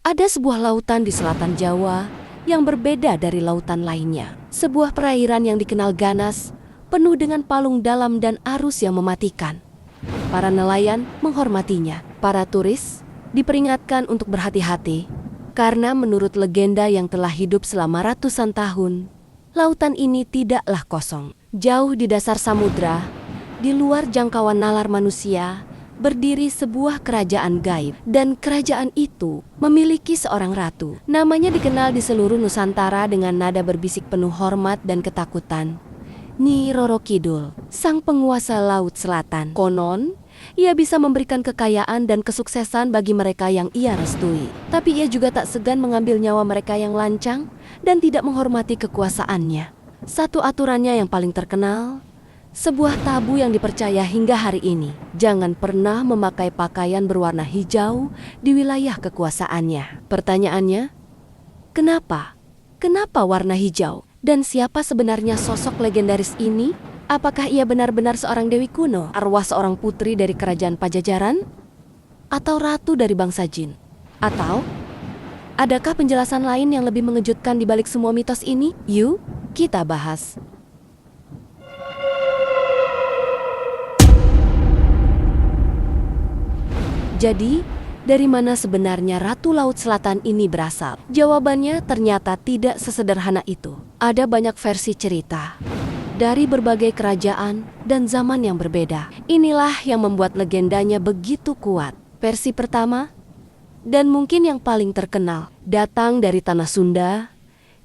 Ada sebuah lautan di selatan Jawa yang berbeda dari lautan lainnya. Sebuah perairan yang dikenal ganas, penuh dengan palung dalam dan arus yang mematikan. Para nelayan menghormatinya. Para turis diperingatkan untuk berhati-hati, karena menurut legenda yang telah hidup selama ratusan tahun, lautan ini tidaklah kosong. Jauh di dasar samudra, di luar jangkauan nalar manusia, berdiri sebuah kerajaan gaib. Dan kerajaan itu memiliki seorang ratu. Namanya dikenal di seluruh Nusantara dengan nada berbisik penuh hormat dan ketakutan. Nyi Roro Kidul, sang penguasa Laut Selatan. Konon, ia bisa memberikan kekayaan dan kesuksesan bagi mereka yang ia restui. Tapi ia juga tak segan mengambil nyawa mereka yang lancang dan tidak menghormati kekuasaannya. Satu aturannya yang paling terkenal, sebuah tabu yang dipercaya hingga hari ini. Jangan pernah memakai pakaian berwarna hijau di wilayah kekuasaannya. Pertanyaannya, kenapa? Kenapa warna hijau? Dan siapa sebenarnya sosok legendaris ini? Apakah ia benar-benar seorang dewi kuno, arwah seorang putri dari kerajaan Pajajaran? Atau ratu dari bangsa jin? Atau adakah penjelasan lain yang lebih mengejutkan di balik semua mitos ini? Yuk, kita bahas. Jadi, dari mana sebenarnya Ratu Laut Selatan ini berasal? Jawabannya ternyata tidak sesederhana itu. Ada banyak versi cerita dari berbagai kerajaan dan zaman yang berbeda. Inilah yang membuat legendanya begitu kuat. Versi pertama, dan mungkin yang paling terkenal, datang dari tanah Sunda.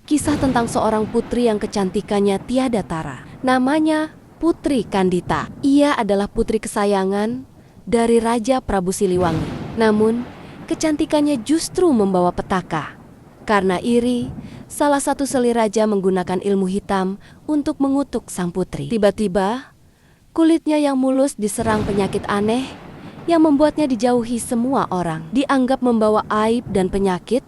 Kisah tentang seorang putri yang kecantikannya tiada tara. Namanya Putri Kandita. Ia adalah putri kesayangan dari Raja Prabu Siliwangi. Namun, kecantikannya justru membawa petaka. Karena iri, salah satu seli raja menggunakan ilmu hitam untuk mengutuk sang putri. Tiba-tiba, kulitnya yang mulus diserang penyakit aneh yang membuatnya dijauhi semua orang. Dianggap membawa aib dan penyakit,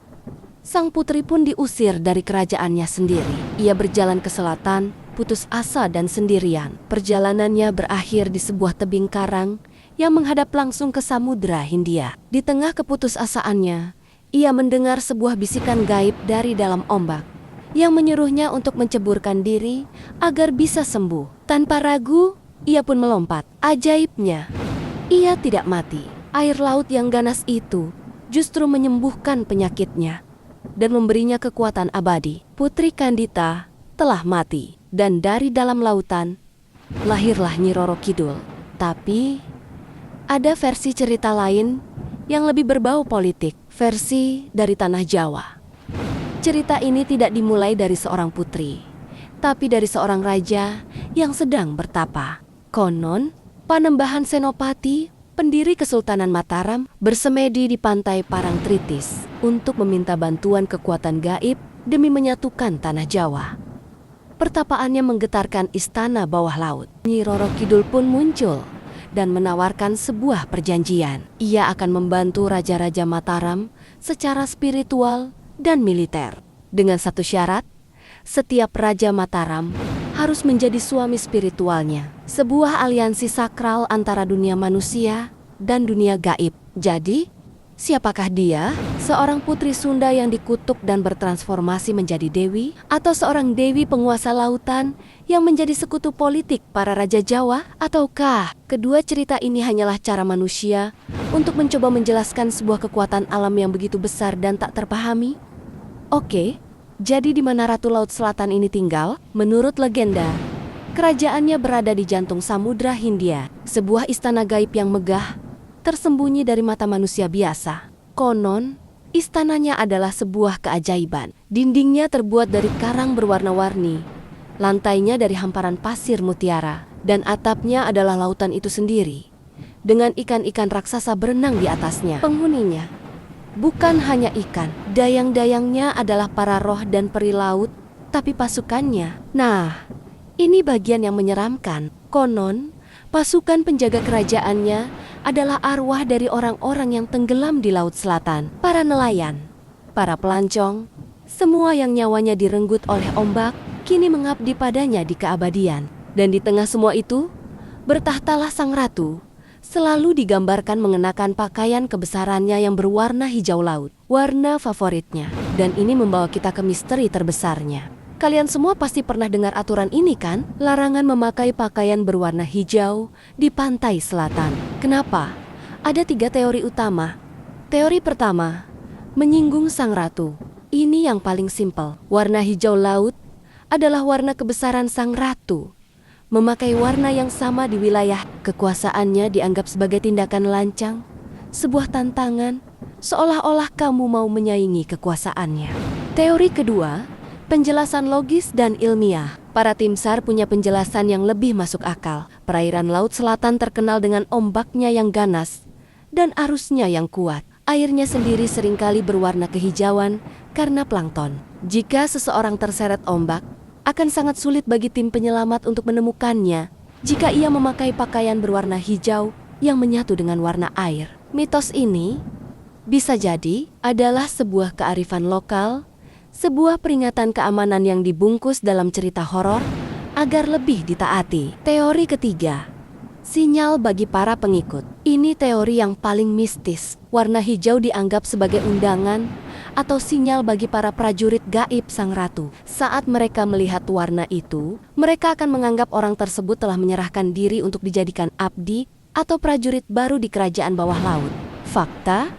sang putri pun diusir dari kerajaannya sendiri. Ia berjalan ke selatan, putus asa dan sendirian. Perjalanannya berakhir di sebuah tebing karang yang menghadap langsung ke Samudra Hindia. Di tengah keputusasaannya, ia mendengar sebuah bisikan gaib dari dalam ombak yang menyuruhnya untuk menceburkan diri agar bisa sembuh. Tanpa ragu, ia pun melompat. Ajaibnya, ia tidak mati. Air laut yang ganas itu justru menyembuhkan penyakitnya dan memberinya kekuatan abadi. Putri Kandita telah mati, dan dari dalam lautan lahirlah Nyi Roro Kidul. Tapi ada versi cerita lain yang lebih berbau politik, versi dari tanah Jawa. Cerita ini tidak dimulai dari seorang putri, tapi dari seorang raja yang sedang bertapa. Konon, Panembahan Senopati, pendiri Kesultanan Mataram, bersemedi di pantai Parangtritis untuk meminta bantuan kekuatan gaib demi menyatukan tanah Jawa. Pertapaannya menggetarkan istana bawah laut. Nyi Roro Kidul pun muncul dan menawarkan sebuah perjanjian. Ia akan membantu raja-raja Mataram secara spiritual dan militer. Dengan satu syarat, setiap raja Mataram harus menjadi suami spiritualnya. Sebuah aliansi sakral antara dunia manusia dan dunia gaib. Jadi, siapakah dia? Seorang putri Sunda yang dikutuk dan bertransformasi menjadi dewi? Atau seorang dewi penguasa lautan yang menjadi sekutu politik para raja Jawa? Ataukah kedua cerita ini hanyalah cara manusia untuk mencoba menjelaskan sebuah kekuatan alam yang begitu besar dan tak terpahami? Oke, jadi di mana Ratu Laut Selatan ini tinggal? Menurut legenda, kerajaannya berada di jantung Samudra Hindia, sebuah istana gaib yang megah, tersembunyi dari mata manusia biasa. Konon, istananya adalah sebuah keajaiban. Dindingnya terbuat dari karang berwarna-warni, lantainya dari hamparan pasir mutiara, dan atapnya adalah lautan itu sendiri, dengan ikan-ikan raksasa berenang di atasnya. Penghuninya bukan hanya ikan, dayang-dayangnya adalah para roh dan peri laut, tapi pasukannya. Nah, ini bagian yang menyeramkan. Konon, pasukan penjaga kerajaannya adalah arwah dari orang-orang yang tenggelam di Laut Selatan. Para nelayan, para pelancong, semua yang nyawanya direnggut oleh ombak, kini mengabdi padanya di keabadian. Dan di tengah semua itu, bertahtalah sang ratu, selalu digambarkan mengenakan pakaian kebesarannya yang berwarna hijau laut. warna favoritnya. Dan ini membawa kita ke misteri terbesarnya. Kalian semua pasti pernah dengar aturan ini kan? Larangan memakai pakaian berwarna hijau di pantai selatan. Kenapa? Ada 3 teori utama. Teori pertama, menyinggung sang ratu. Ini yang paling simpel. Warna hijau laut adalah warna kebesaran sang ratu. Memakai warna yang sama di wilayah kekuasaannya dianggap sebagai tindakan lancang, sebuah tantangan, seolah-olah kamu mau menyaingi kekuasaannya. Teori kedua, penjelasan logis dan ilmiah. Para tim SAR punya penjelasan yang lebih masuk akal. Perairan Laut Selatan terkenal dengan ombaknya yang ganas dan arusnya yang kuat. Airnya sendiri seringkali berwarna kehijauan karena plankton. Jika seseorang terseret ombak, akan sangat sulit bagi tim penyelamat untuk menemukannya jika ia memakai pakaian berwarna hijau yang menyatu dengan warna air. Mitos ini bisa jadi adalah sebuah kearifan lokal, sebuah peringatan keamanan yang dibungkus dalam cerita horor agar lebih ditaati. Teori ketiga, sinyal bagi para pengikut. Ini teori yang paling mistis. Warna hijau dianggap sebagai undangan atau sinyal bagi para prajurit gaib sang ratu. Saat mereka melihat warna itu, mereka akan menganggap orang tersebut telah menyerahkan diri untuk dijadikan abdi atau prajurit baru di kerajaan bawah laut. Fakta,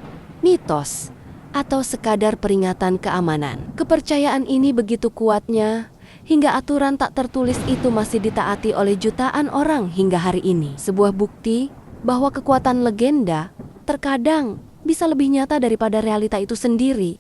mitos, atau sekadar peringatan keamanan. Kepercayaan ini begitu kuatnya hingga aturan tak tertulis itu masih ditaati oleh jutaan orang hingga hari ini. Sebuah bukti bahwa kekuatan legenda terkadang bisa lebih nyata daripada realita itu sendiri.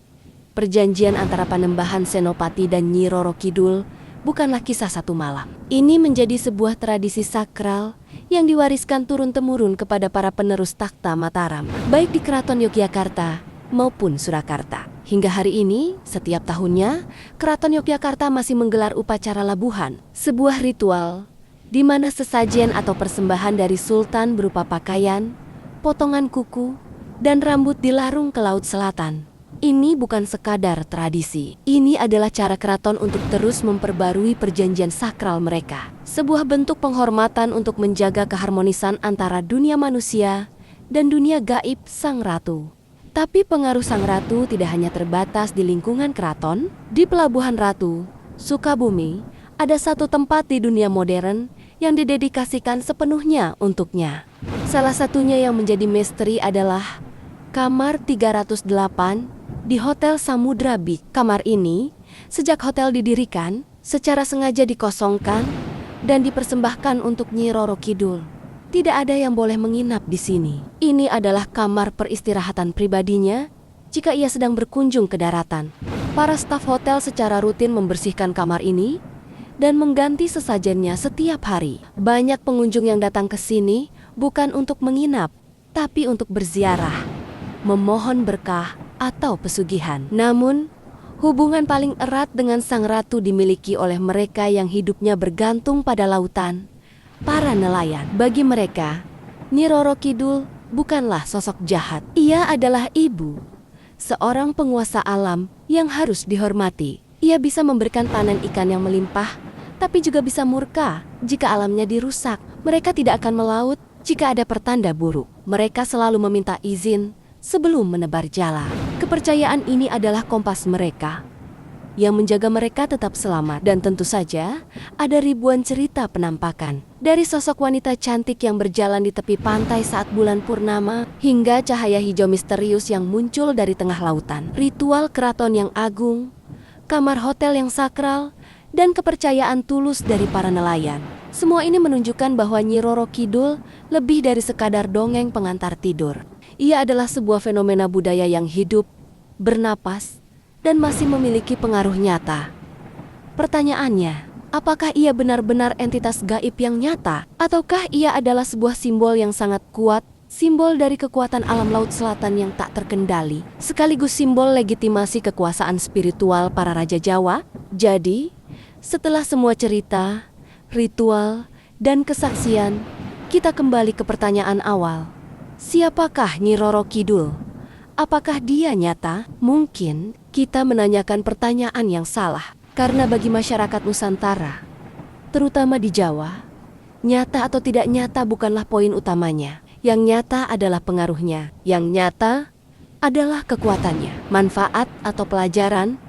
Perjanjian antara Panembahan Senopati dan Nyi Roro Kidul bukanlah kisah satu malam. Ini menjadi sebuah tradisi sakral yang diwariskan turun-temurun kepada para penerus takhta Mataram, baik di Keraton Yogyakarta maupun Surakarta. Hingga hari ini, setiap tahunnya, Keraton Yogyakarta masih menggelar upacara labuhan, sebuah ritual di mana sesajen atau persembahan dari sultan berupa pakaian, potongan kuku, dan rambut dilarung ke Laut Selatan. Ini bukan sekadar tradisi. Ini adalah cara keraton untuk terus memperbarui perjanjian sakral mereka. Sebuah bentuk penghormatan untuk menjaga keharmonisan antara dunia manusia dan dunia gaib sang ratu. Tapi pengaruh sang ratu tidak hanya terbatas di lingkungan keraton. Di Pelabuhan Ratu, Sukabumi, ada satu tempat di dunia modern yang didedikasikan sepenuhnya untuknya. Salah satunya yang menjadi misteri adalah Kamar 308 di Hotel Samudra Beach. Kamar ini, sejak hotel didirikan, secara sengaja dikosongkan dan dipersembahkan untuk Nyi Roro Kidul. Tidak ada yang boleh menginap di sini. Ini adalah kamar peristirahatan pribadinya jika ia sedang berkunjung ke daratan. Para staf hotel secara rutin membersihkan kamar ini dan mengganti sesajennya setiap hari. Banyak pengunjung yang datang ke sini bukan untuk menginap, tapi untuk berziarah, memohon berkah atau pesugihan. Namun, hubungan paling erat dengan sang ratu dimiliki oleh mereka yang hidupnya bergantung pada lautan, para nelayan. Bagi mereka, Nyi Roro Kidul bukanlah sosok jahat. Ia adalah ibu, seorang penguasa alam yang harus dihormati. Ia bisa memberikan panen ikan yang melimpah, tapi juga bisa murka jika alamnya dirusak. Mereka tidak akan melaut jika ada pertanda buruk. Mereka selalu meminta izin sebelum menebar jala. Kepercayaan ini adalah kompas mereka yang menjaga mereka tetap selamat. Dan tentu saja ada ribuan cerita penampakan, dari sosok wanita cantik yang berjalan di tepi pantai saat bulan purnama hingga cahaya hijau misterius yang muncul dari tengah lautan, ritual keraton yang agung, kamar hotel yang sakral, dan kepercayaan tulus dari para nelayan. Semua ini menunjukkan bahwa Nyi Roro Kidul lebih dari sekadar dongeng pengantar tidur. Ia adalah sebuah fenomena budaya yang hidup, bernapas, dan masih memiliki pengaruh nyata. Pertanyaannya, apakah ia benar-benar entitas gaib yang nyata? Ataukah ia adalah sebuah simbol yang sangat kuat, simbol dari kekuatan alam Laut Selatan yang tak terkendali, sekaligus simbol legitimasi kekuasaan spiritual para raja Jawa? Jadi, setelah semua cerita, ritual, dan kesaksian, kita kembali ke pertanyaan awal. Siapakah Nyi Roro Kidul? Apakah dia nyata? Mungkin kita menanyakan pertanyaan yang salah, karena bagi masyarakat Nusantara, terutama di Jawa, nyata atau tidak nyata bukanlah poin utamanya. Yang nyata adalah pengaruhnya. Yang nyata adalah kekuatannya. Manfaat atau pelajaran,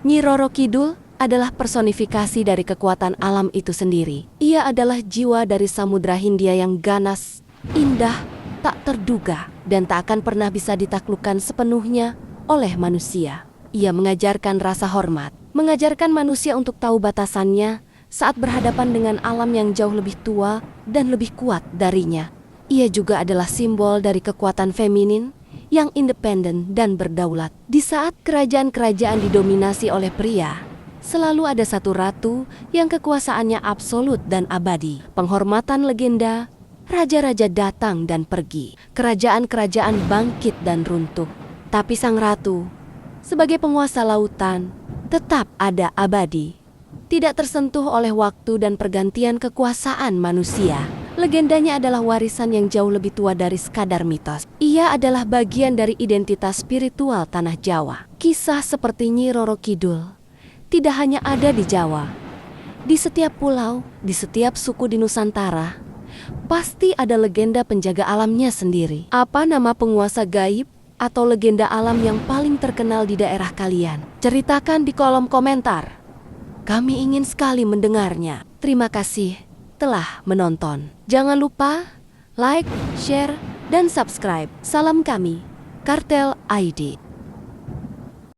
Nyi Roro Kidul adalah personifikasi dari kekuatan alam itu sendiri. Ia adalah jiwa dari Samudra Hindia yang ganas, indah, tak terduga, dan tak akan pernah bisa ditaklukkan sepenuhnya oleh manusia. Ia mengajarkan rasa hormat, mengajarkan manusia untuk tahu batasannya saat berhadapan dengan alam yang jauh lebih tua dan lebih kuat darinya. Ia juga adalah simbol dari kekuatan feminin yang independen dan berdaulat. Di saat kerajaan-kerajaan didominasi oleh pria, selalu ada satu ratu yang kekuasaannya absolut dan abadi. Penghormatan legenda, raja-raja datang dan pergi, kerajaan-kerajaan bangkit dan runtuh. Tapi sang ratu, sebagai penguasa lautan, tetap ada abadi, tidak tersentuh oleh waktu dan pergantian kekuasaan manusia. Legendanya adalah warisan yang jauh lebih tua dari sekadar mitos. Ia adalah bagian dari identitas spiritual tanah Jawa. Kisah seperti Nyi Roro Kidul tidak hanya ada di Jawa. Di setiap pulau, di setiap suku di Nusantara, pasti ada legenda penjaga alamnya sendiri. Apa nama penguasa gaib atau legenda alam yang paling terkenal di daerah kalian? Ceritakan di kolom komentar. Kami ingin sekali mendengarnya. Terima kasih telah menonton. Jangan lupa like, share, dan subscribe. Salam kami, Kartel ID.